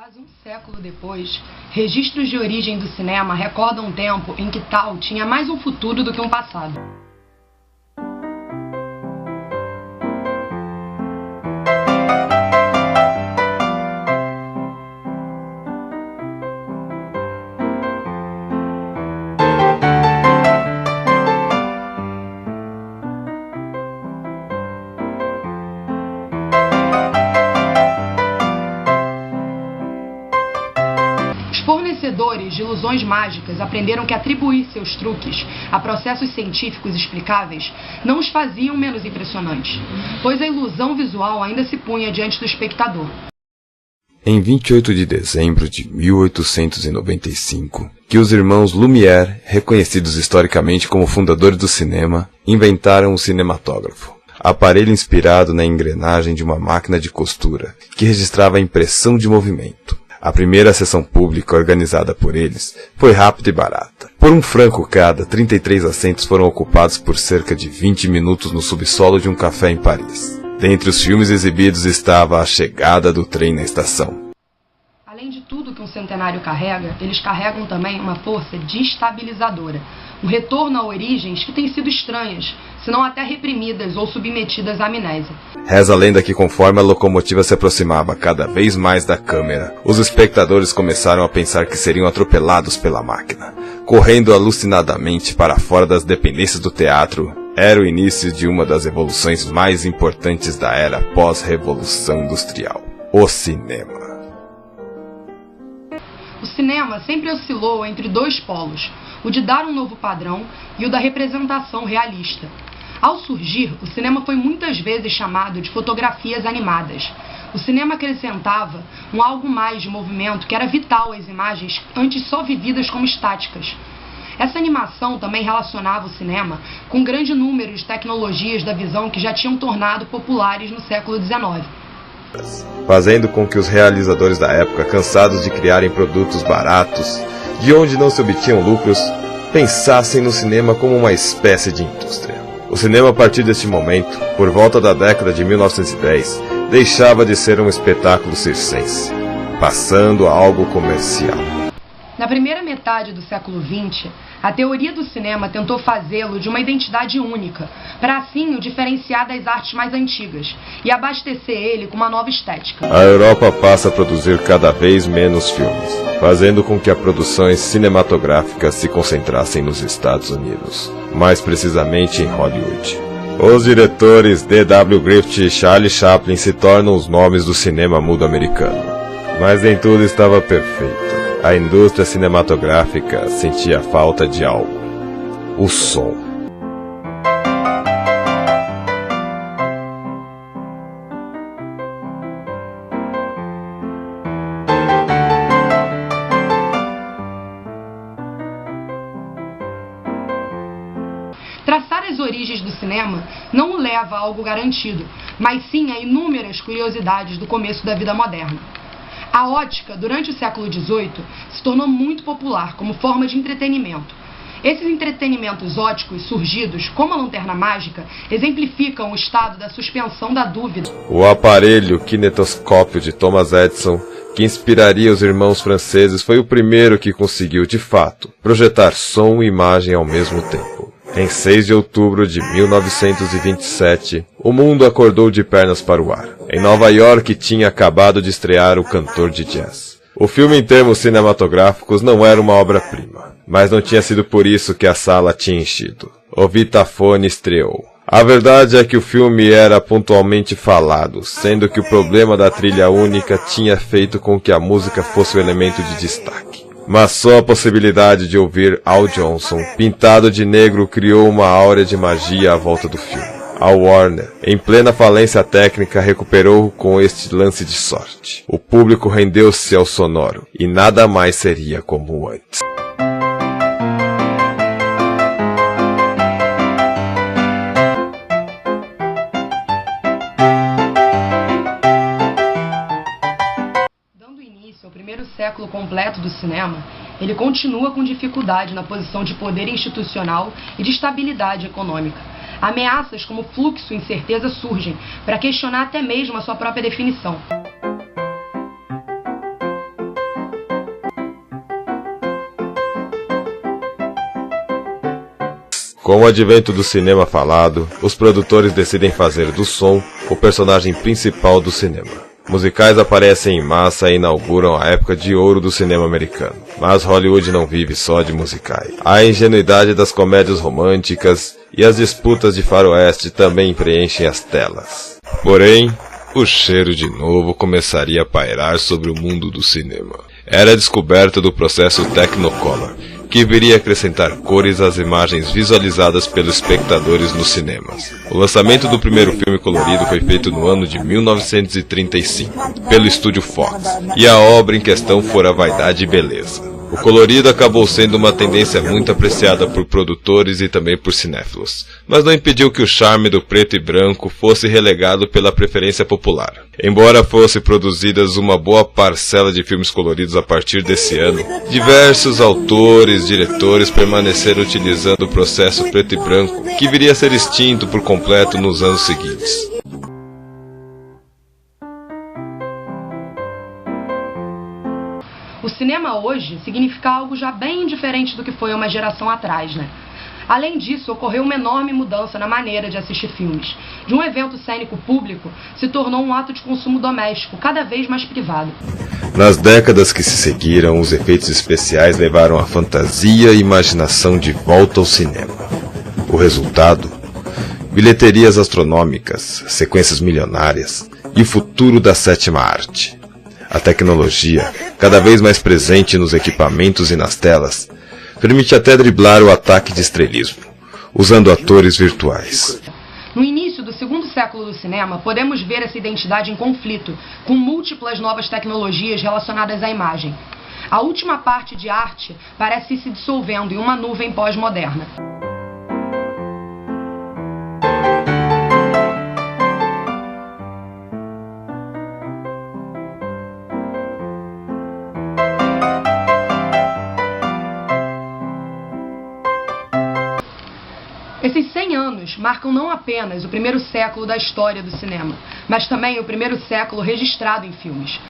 Quase um século depois, registros de origem do cinema recordam um tempo em que tal tinha mais um futuro do que um passado. Os fornecedores de ilusões mágicas aprenderam que atribuir seus truques a processos científicos explicáveis não os faziam menos impressionantes, pois a ilusão visual ainda se punha diante do espectador. Em 28 de dezembro de 1895, que os irmãos Lumière, reconhecidos historicamente como fundadores do cinema, inventaram o cinematógrafo. Aparelho inspirado na engrenagem de uma máquina de costura, que registrava a impressão de movimento. A primeira sessão pública organizada por eles foi rápida e barata. Por R$1 cada, 33 assentos foram ocupados por cerca de 20 minutos no subsolo de um café em Paris. Dentre os filmes exibidos estava A Chegada do Trem na Estação. Além de tudo que um centenário carrega, eles carregam também uma força destabilizadora, um retorno a origens que têm sido estranhas, se não até reprimidas ou submetidas à amnésia. Reza a lenda que conforme a locomotiva se aproximava cada vez mais da câmera, os espectadores começaram a pensar que seriam atropelados pela máquina. Correndo alucinadamente para fora das dependências do teatro, era o início de uma das evoluções mais importantes da era pós-revolução industrial: o cinema. O cinema sempre oscilou entre dois polos, o de dar um novo padrão e o da representação realista. Ao surgir, o cinema foi muitas vezes chamado de fotografias animadas. O cinema acrescentava um algo mais de movimento que era vital às imagens antes só vividas como estáticas. Essa animação também relacionava o cinema com um grande número de tecnologias da visão que já tinham tornado populares no século XIX. Fazendo com que os realizadores da época, cansados de criarem produtos baratos, de onde não se obtinham lucros, pensassem no cinema como uma espécie de indústria. O cinema, a partir deste momento, por volta da década de 1910, deixava de ser um espetáculo circense, passando a algo comercial. Na primeira metade do século XX, a teoria do cinema tentou fazê-lo de uma identidade única, para assim o diferenciar das artes mais antigas e abastecer ele com uma nova estética. A Europa passa a produzir cada vez menos filmes, fazendo com que as produções cinematográficas se concentrassem nos Estados Unidos, mais precisamente em Hollywood. Os diretores D.W. Griffith e Charlie Chaplin se tornam os nomes do cinema mudo americano. Mas nem tudo estava perfeito. A indústria cinematográfica sentia falta de algo: o som. Traçar as origens do cinema não o leva a algo garantido, mas sim a inúmeras curiosidades do começo da vida moderna. A ótica, durante o século XVIII, se tornou muito popular como forma de entretenimento. Esses entretenimentos óticos surgidos, como a lanterna mágica, exemplificam o estado da suspensão da dúvida. O aparelho kinetoscópio de Thomas Edison, que inspiraria os irmãos franceses, foi o primeiro que conseguiu, de fato, projetar som e imagem ao mesmo tempo. Em 6 de outubro de 1927, o mundo acordou de pernas para o ar. Em Nova York tinha acabado de estrear O Cantor de Jazz. O filme em termos cinematográficos não era uma obra-prima, mas não tinha sido por isso que a sala tinha enchido. O Vitaphone estreou. A verdade é que o filme era pontualmente falado, sendo que o problema da trilha única tinha feito com que a música fosse o elemento de destaque. Mas só a possibilidade de ouvir Al Johnson, pintado de negro, criou uma áurea de magia à volta do filme. A Warner, em plena falência técnica, recuperou com este lance de sorte. O público rendeu-se ao sonoro, e nada mais seria como antes. Ao primeiro século completo do cinema, ele continua com dificuldade na posição de poder institucional e de estabilidade econômica. Ameaças como fluxo e incerteza surgem para questionar até mesmo a sua própria definição. Com o advento do cinema falado, os produtores decidem fazer do som o personagem principal do cinema. Musicais aparecem em massa e inauguram a época de ouro do cinema americano. Mas Hollywood não vive só de musicais. A ingenuidade das comédias românticas e as disputas de faroeste também preenchem as telas. Porém, o cheiro de novo começaria a pairar sobre o mundo do cinema. Era a descoberta do processo Technicolor, que viria acrescentar cores às imagens visualizadas pelos espectadores nos cinemas. O lançamento do primeiro filme colorido foi feito no ano de 1935, pelo estúdio Fox, e a obra em questão fora Vaidade e Beleza. O colorido acabou sendo uma tendência muito apreciada por produtores e também por cinéfilos, mas não impediu que o charme do preto e branco fosse relegado pela preferência popular. Embora fosse produzidas uma boa parcela de filmes coloridos a partir desse ano, diversos autores, diretores permaneceram utilizando o processo preto e branco, que viria a ser extinto por completo nos anos seguintes. O cinema hoje significa algo já bem diferente do que foi uma geração atrás, né? Além disso, ocorreu uma enorme mudança na maneira de assistir filmes. De um evento cênico público, se tornou um ato de consumo doméstico, cada vez mais privado. Nas décadas que se seguiram, os efeitos especiais levaram a fantasia e imaginação de volta ao cinema. O resultado? Bilheterias astronômicas, sequências milionárias e o futuro da sétima arte. A tecnologia, cada vez mais presente nos equipamentos e nas telas, permite até driblar o ataque de estrelismo, usando atores virtuais. No início do segundo século do cinema, podemos ver essa identidade em conflito, com múltiplas novas tecnologias relacionadas à imagem. A última parte de arte parece ir se dissolvendo em uma nuvem pós-moderna. Esses 100 anos marcam não apenas o primeiro século da história do cinema, mas também o primeiro século registrado em filmes.